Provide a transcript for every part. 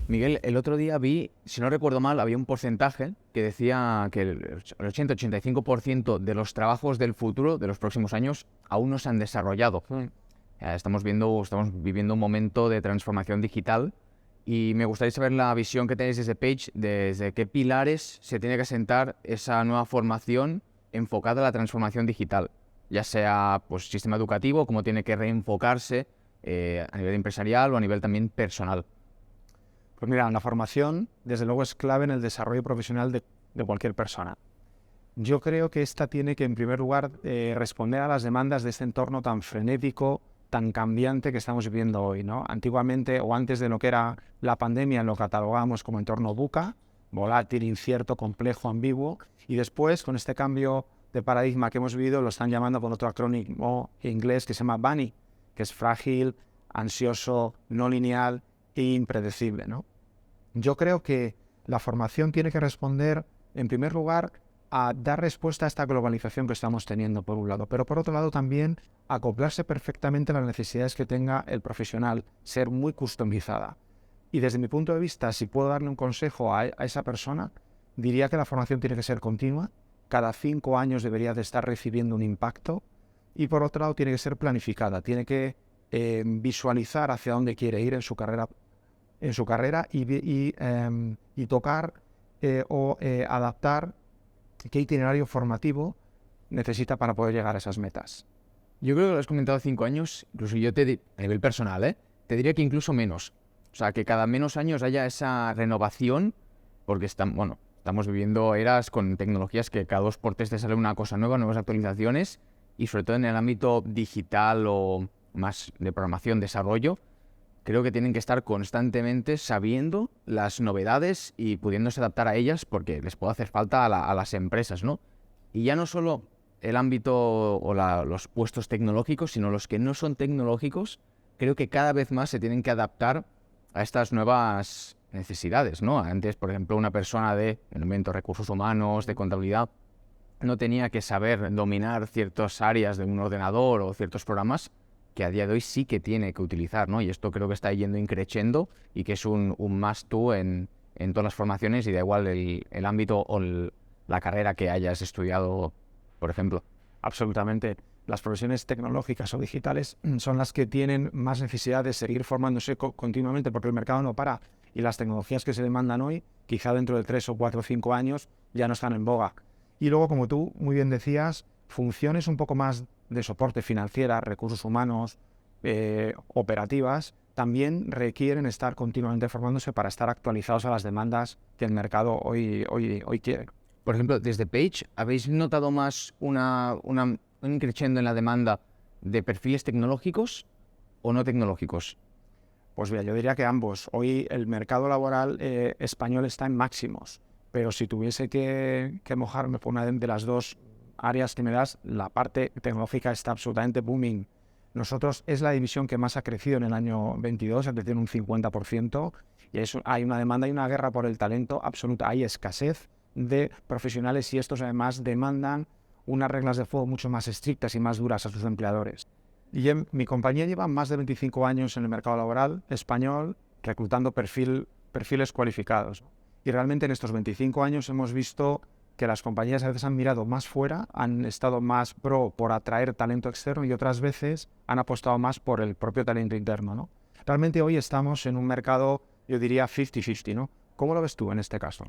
Miguel, el otro día vi, si no recuerdo mal, había un porcentaje que decía que el 80-85% de los trabajos del futuro, de los próximos años, aún no se han desarrollado. Estamos viviendo un momento de transformación digital y me gustaría saber la visión que tenéis desde Page, desde qué pilares se tiene que asentar esa nueva formación enfocada a la transformación digital, ya sea pues sistema educativo, cómo tiene que reenfocarse a nivel empresarial o a nivel también personal. Pues mira, la formación, desde luego, es clave en el desarrollo profesional de cualquier persona. Yo creo que esta tiene que, en primer lugar, responder a las demandas de este entorno tan frenético, tan cambiante que estamos viviendo hoy, ¿no? Antiguamente, o antes de lo que era la pandemia, lo catalogábamos como entorno VUCA, volátil, incierto, complejo, ambiguo, y después, con este cambio de paradigma que hemos vivido, lo están llamando con otro acrónimo inglés que se llama BANI, que es frágil, ansioso, no lineal e impredecible, ¿no? Yo creo que la formación tiene que responder, en primer lugar, a dar respuesta a esta globalización que estamos teniendo, por un lado, pero por otro lado también acoplarse perfectamente a las necesidades que tenga el profesional, ser muy customizada. Y desde mi punto de vista, si puedo darle un consejo a esa persona, diría que la formación tiene que ser continua, cada 5 años debería de estar recibiendo un impacto, y por otro lado tiene que ser planificada, tiene que visualizar hacia dónde quiere ir en su carrera y tocar o adaptar qué itinerario formativo necesita para poder llegar a esas metas. Yo creo que lo has comentado 5 años, incluso a nivel personal, te diría que incluso menos. O sea, que cada menos años haya esa renovación, porque estamos viviendo eras con tecnologías que cada 2x3 te sale una cosa nueva, nuevas actualizaciones, y sobre todo en el ámbito digital o más de programación, desarrollo, creo que tienen que estar constantemente sabiendo las novedades y pudiéndose adaptar a ellas porque les puede hacer falta a las empresas, ¿no? Y ya no solo el ámbito o los puestos tecnológicos, sino los que no son tecnológicos, creo que cada vez más se tienen que adaptar a estas nuevas necesidades, ¿no? Antes, por ejemplo, una persona de recursos humanos, de contabilidad, no tenía que saber dominar ciertas áreas de un ordenador o ciertos programas que a día de hoy sí que tiene que utilizar, ¿no? Y esto creo que está yendo increciendo y que es un must-do en todas las formaciones y da igual el ámbito o la carrera que hayas estudiado, por ejemplo. Absolutamente. Las profesiones tecnológicas o digitales son las que tienen más necesidad de seguir formándose continuamente porque el mercado no para y las tecnologías que se demandan hoy, quizá dentro de 3 o 4 o 5 años, ya no están en boga. Y luego, como tú muy bien decías, funciones un poco más de soporte financiera, recursos humanos, operativas, también requieren estar continuamente formándose para estar actualizados a las demandas que el mercado hoy quiere. Por ejemplo, desde Page, ¿habéis notado más un increciendo en la demanda de perfiles tecnológicos o no tecnológicos? Pues mira, yo diría que ambos. Hoy el mercado laboral español está en máximos, pero si tuviese que mojarme por una de las dos áreas que me das, la parte tecnológica está absolutamente booming. Nosotros es la división que más ha crecido en el año 22, ha crecido un 50%, y hay una demanda y una guerra por el talento absoluta. Hay escasez de profesionales y estos además demandan unas reglas de juego mucho más estrictas y más duras a sus empleadores. Y mi compañía lleva más de 25 años en el mercado laboral español reclutando perfiles cualificados. Y realmente en estos 25 años hemos visto que las compañías a veces han mirado más fuera, han estado más por atraer talento externo y otras veces han apostado más por el propio talento interno, ¿no? Realmente hoy estamos en un mercado, yo diría 50-50, ¿no? ¿Cómo lo ves tú en este caso?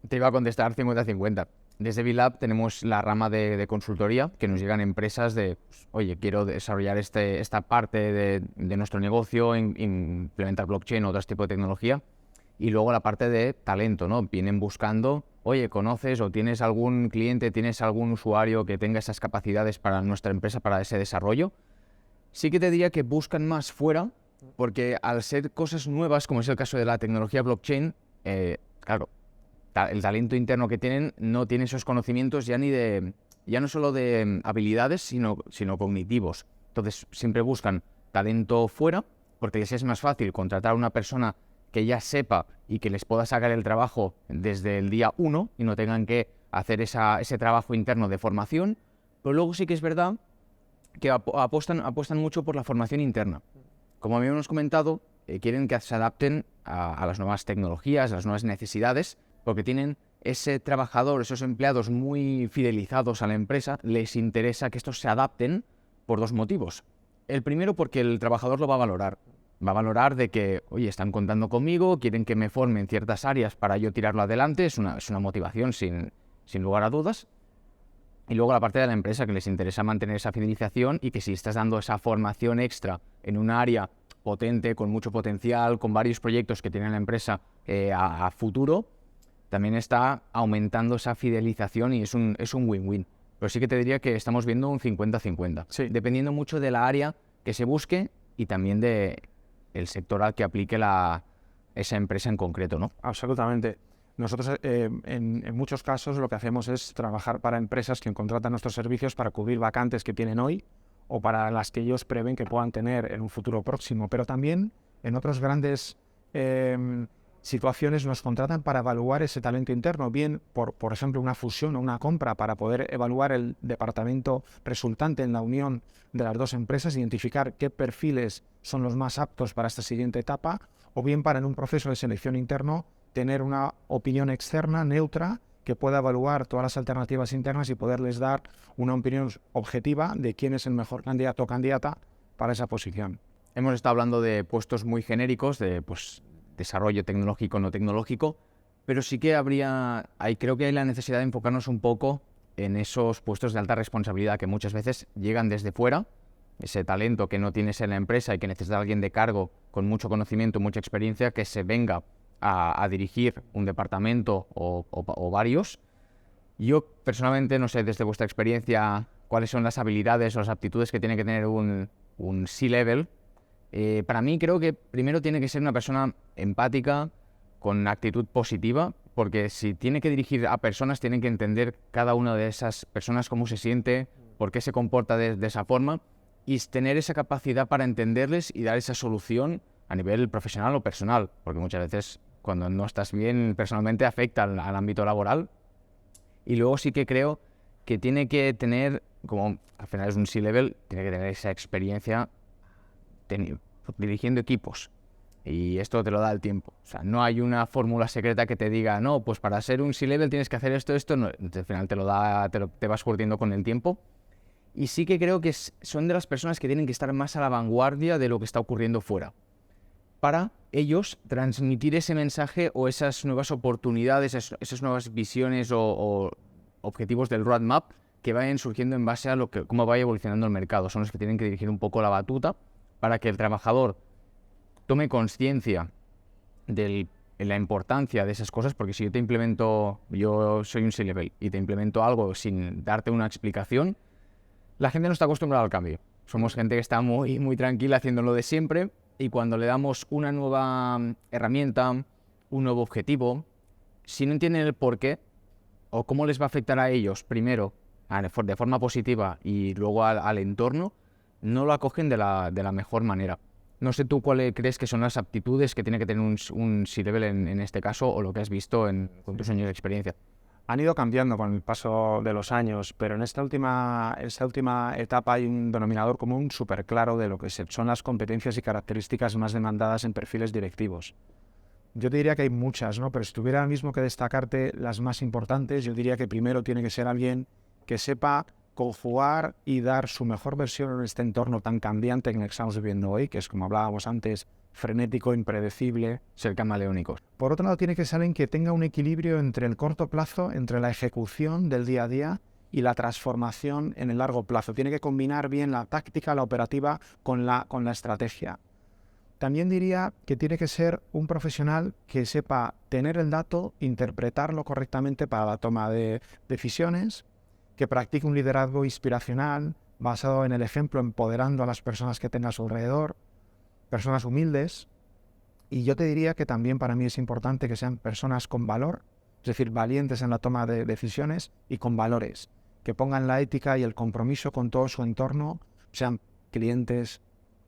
Te iba a contestar 50-50. Desde VLab tenemos la rama de consultoría, que nos llegan empresas de, pues, oye, quiero desarrollar esta parte de nuestro negocio, implementar blockchain o otro tipo de tecnología. Y luego la parte de talento, ¿no? Vienen buscando, oye, ¿conoces o tienes algún cliente, tienes algún usuario que tenga esas capacidades para nuestra empresa, para ese desarrollo? Sí que te diría que buscan más fuera, porque al ser cosas nuevas, como es el caso de la tecnología blockchain, claro, el talento interno que tienen no tiene esos conocimientos ya no solo de habilidades, sino cognitivos. Entonces siempre buscan talento fuera, porque les es más fácil contratar a una persona que ya sepa y que les pueda sacar el trabajo desde el día 1 y no tengan que hacer ese trabajo interno de formación. Pero luego sí que es verdad que apuestan mucho por la formación interna. Como habíamos comentado, quieren que se adapten a las nuevas tecnologías, a las nuevas necesidades, porque tienen ese trabajador, esos empleados muy fidelizados a la empresa, les interesa que estos se adapten por 2 motivos. El primero, porque el trabajador lo va a valorar. Va a valorar de que, oye, están contando conmigo, quieren que me forme en ciertas áreas para yo tirarlo adelante, es una motivación sin lugar a dudas. Y luego la parte de la empresa, que les interesa mantener esa fidelización y que si estás dando esa formación extra en un área potente, con mucho potencial, con varios proyectos que tiene la empresa a futuro, también está aumentando esa fidelización y es un win-win. Pero sí que te diría que estamos viendo un 50-50, Sí. dependiendo mucho de la área que se busque y también del sector al que aplique esa empresa en concreto, ¿no? Absolutamente. Nosotros en muchos casos lo que hacemos es trabajar para empresas que contratan nuestros servicios para cubrir vacantes que tienen hoy o para las que ellos prevén que puedan tener en un futuro próximo. Pero también en otras grandes situaciones nos contratan para evaluar ese talento interno, bien por ejemplo una fusión o una compra para poder evaluar el departamento resultante en la unión de las 2 empresas, identificar qué perfiles son los más aptos para esta siguiente etapa, o bien para en un proceso de selección interno tener una opinión externa, neutra, que pueda evaluar todas las alternativas internas y poderles dar una opinión objetiva de quién es el mejor candidato o candidata para esa posición. Hemos estado hablando de puestos muy genéricos, de desarrollo tecnológico, no tecnológico, pero sí que creo que hay la necesidad de enfocarnos un poco en esos puestos de alta responsabilidad que muchas veces llegan desde fuera, ese talento que no tienes en la empresa y que necesita alguien de cargo con mucho conocimiento, mucha experiencia, que se venga a dirigir un departamento o varios. Yo personalmente, no sé, desde vuestra experiencia, cuáles son las habilidades o las aptitudes que tiene que tener un C-level. Para mí creo que primero tiene que ser una persona empática, con actitud positiva, porque si tiene que dirigir a personas, tiene que entender cada una de esas personas cómo se siente, por qué se comporta de esa forma, y tener esa capacidad para entenderles y dar esa solución a nivel profesional o personal, porque muchas veces cuando no estás bien personalmente afecta al ámbito laboral. Y luego sí que creo que tiene que tener, como al final es un C-level, tiene que tener esa experiencia dirigiendo equipos. Y esto te lo da el tiempo. O sea, no hay una fórmula secreta que te diga, no, pues para ser un C-level tienes que hacer esto. No. Al final te vas curtiendo con el tiempo. Y sí que creo que son de las personas que tienen que estar más a la vanguardia de lo que está ocurriendo fuera, para ellos transmitir ese mensaje o esas nuevas oportunidades, esas nuevas visiones o objetivos del roadmap que vayan surgiendo en base a cómo vaya evolucionando el mercado. Son los que tienen que dirigir un poco la batuta para que el trabajador tome conciencia de la importancia de esas cosas, porque si yo soy un C-level y te implemento algo sin darte una explicación, la gente no está acostumbrada al cambio. Somos gente que está muy, muy tranquila haciéndolo de siempre, y cuando le damos una nueva herramienta, un nuevo objetivo, si no entienden el por qué o cómo les va a afectar a ellos, primero de forma positiva y luego al entorno, no lo acogen de la mejor manera. No sé tú cuáles crees que son las aptitudes que tiene que tener un C-level en este caso, o lo que has visto con tus años de experiencia. Han ido cambiando con el paso de los años, pero en esta última etapa hay un denominador común súper claro de lo que son las competencias y características más demandadas en perfiles directivos. Yo te diría que hay muchas, ¿no? Pero si tuviera mismo que destacarte las más importantes, yo diría que primero tiene que ser alguien que sepa conjugar y dar su mejor versión en este entorno tan cambiante en el que estamos viviendo hoy, que es, como hablábamos antes, frenético, impredecible. Ser camaleónicos. Por otro lado, tiene que ser alguien que tenga un equilibrio entre el corto plazo, entre la ejecución del día a día y la transformación en el largo plazo. Tiene que combinar bien la táctica, la operativa, con la estrategia. También diría que tiene que ser un profesional que sepa tener el dato, interpretarlo correctamente para la toma de decisiones, que practique un liderazgo inspiracional basado en el ejemplo, empoderando a las personas que tenga a su alrededor, personas humildes. Y yo te diría que también para mí es importante que sean personas con valor, es decir, valientes en la toma de decisiones y con valores, que pongan la ética y el compromiso con todo su entorno, sean clientes,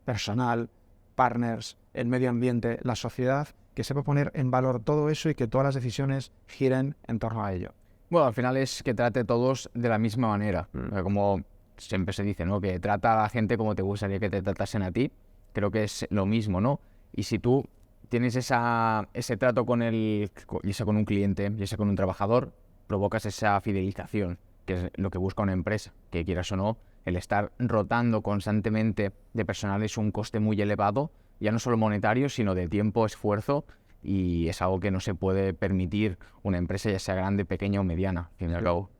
personal, partners, el medio ambiente, la sociedad, que sepa poner en valor todo eso y que todas las decisiones giren en torno a ello. Bueno, al final es que trate a todos de la misma manera. Como siempre se dice, ¿no? Que trata a la gente como te gustaría que te tratasen a ti. Creo que es lo mismo, ¿no? Y si tú tienes ese trato ya sea con un cliente, ya sea con un trabajador, provocas esa fidelización, que es lo que busca una empresa, que quieras o no, el estar rotando constantemente de personal es un coste muy elevado, ya no solo monetario, sino de tiempo, esfuerzo, y es algo que no se puede permitir una empresa, ya sea grande, pequeña o mediana, al fin y al cabo.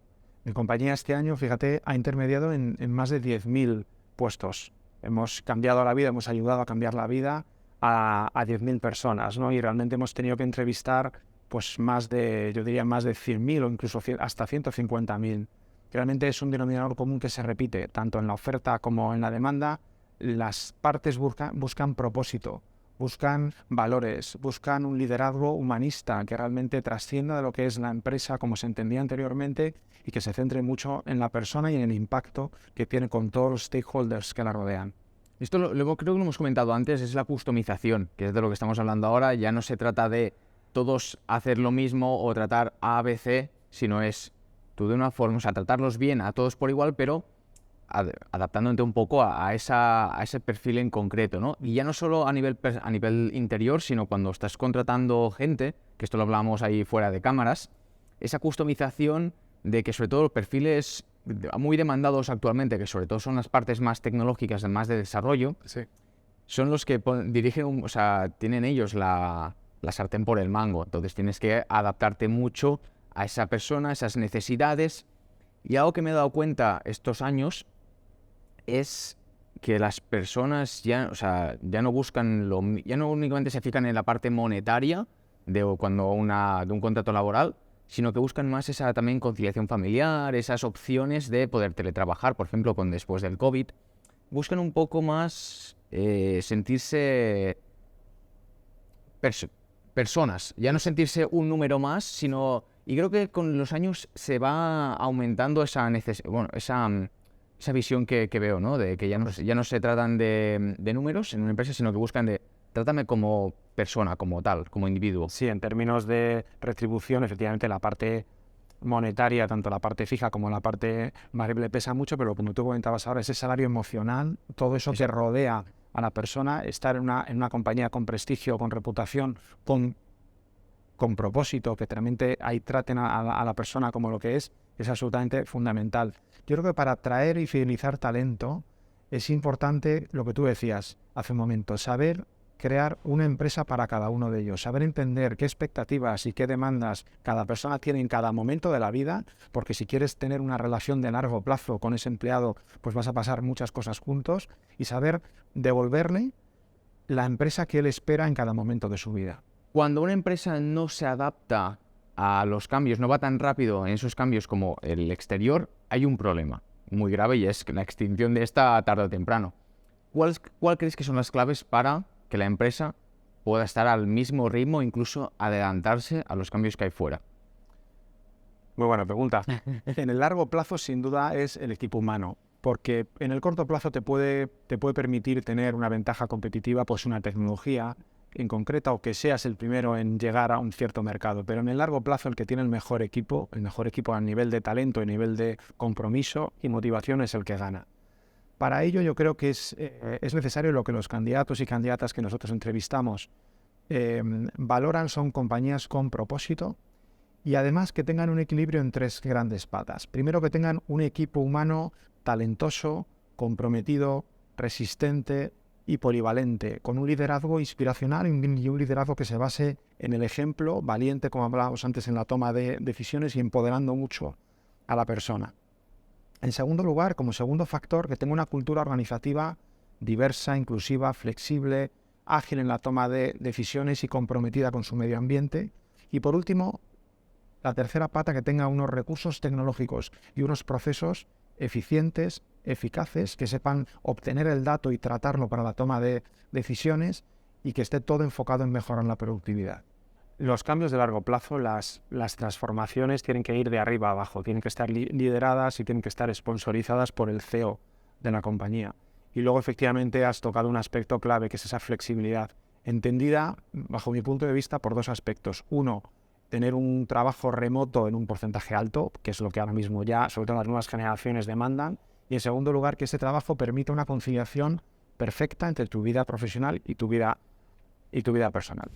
Mi compañía este año, fíjate, ha intermediado en más de 10.000 puestos. Hemos cambiado la vida, hemos ayudado a cambiar la vida a 10.000 personas, ¿no? Y realmente hemos tenido que entrevistar pues yo diría más de 100.000 o incluso hasta 150.000. Realmente es un denominador común que se repite, tanto en la oferta como en la demanda. Las partes buscan propósito, buscan valores, buscan un liderazgo humanista que realmente trascienda de lo que es la empresa como se entendía anteriormente y que se centre mucho en la persona y en el impacto que tiene con todos los stakeholders que la rodean. Esto luego creo que lo hemos comentado antes, es la customización, que es de lo que estamos hablando ahora. Ya no se trata de todos hacer lo mismo o tratar A, B, C, sino es tú de una forma, o sea, tratarlos bien a todos por igual, pero adaptándote un poco a ese perfil en concreto, ¿no? Y ya no solo a nivel interior, sino cuando estás contratando gente, que esto lo hablamos ahí fuera de cámaras, esa customización de que sobre todo los perfiles muy demandados actualmente, que sobre todo son las partes más tecnológicas, más de desarrollo, Sí. son los que dirigen, o sea, tienen ellos la sartén por el mango. Entonces tienes que adaptarte mucho a esa persona, a esas necesidades. Y algo que me he dado cuenta estos años es que las personas ya, o sea, ya no buscan ya no únicamente se fijan en la parte monetaria de un contrato laboral, sino que buscan más esa también conciliación familiar, esas opciones de poder teletrabajar, por ejemplo, después del COVID. Buscan un poco más sentirse personas, ya no sentirse un número más, sino... Y creo que con los años se va aumentando esa visión que veo, ¿no? De que ya no se tratan de números en una empresa, sino que buscan trátame como persona, como tal, como individuo. Sí, en términos de retribución, efectivamente la parte monetaria, tanto la parte fija como la parte variable pesa mucho, pero como tú comentabas ahora, ese salario emocional, todo eso que rodea a la persona, estar en una compañía con prestigio, con reputación, con propósito, que realmente ahí traten a la persona como lo que es absolutamente fundamental. Yo creo que para atraer y fidelizar talento es importante lo que tú decías hace un momento, saber crear una empresa para cada uno de ellos, saber entender qué expectativas y qué demandas cada persona tiene en cada momento de la vida, porque si quieres tener una relación de largo plazo con ese empleado, pues vas a pasar muchas cosas juntos, y saber devolverle la empresa que él espera en cada momento de su vida. Cuando una empresa no se adapta a los cambios, no va tan rápido en esos cambios como el exterior, hay un problema muy grave y es la extinción de esta tarde o temprano. ¿Cuál crees que son las claves para que la empresa pueda estar al mismo ritmo, incluso adelantarse a los cambios que hay fuera? Muy buena pregunta. En el largo plazo, sin duda, es el equipo humano, porque en el corto plazo te puede permitir tener una ventaja competitiva, pues una tecnología en concreta, o que seas el primero en llegar a un cierto mercado, pero en el largo plazo el que tiene el mejor equipo a nivel de talento, a nivel de compromiso y motivación, es el que gana. Para ello yo creo que es necesario lo que los candidatos y candidatas que nosotros entrevistamos valoran, son compañías con propósito y además que tengan un equilibrio en tres grandes patas. Primero, que tengan un equipo humano talentoso, comprometido, resistente y polivalente, con un liderazgo inspiracional y un liderazgo que se base en el ejemplo, valiente, como hablábamos antes, en la toma de decisiones y empoderando mucho a la persona. En segundo lugar, como segundo factor, que tenga una cultura organizativa diversa, inclusiva, flexible, ágil en la toma de decisiones y comprometida con su medio ambiente. Y por último, la tercera pata, que tenga unos recursos tecnológicos y unos procesos eficientes, eficaces, que sepan obtener el dato y tratarlo para la toma de decisiones y que esté todo enfocado en mejorar la productividad. Los cambios de largo plazo, las transformaciones tienen que ir de arriba a abajo, tienen que estar lideradas y tienen que estar sponsorizadas por el CEO de la compañía. Y luego efectivamente has tocado un aspecto clave, que es esa flexibilidad, entendida, bajo mi punto de vista, por dos aspectos. Uno, tener un trabajo remoto en un porcentaje alto, que es lo que ahora mismo ya, sobre todo las nuevas generaciones, demandan. Y en segundo lugar, que ese trabajo permita una conciliación perfecta entre tu vida profesional y tu vida y tu vida personal.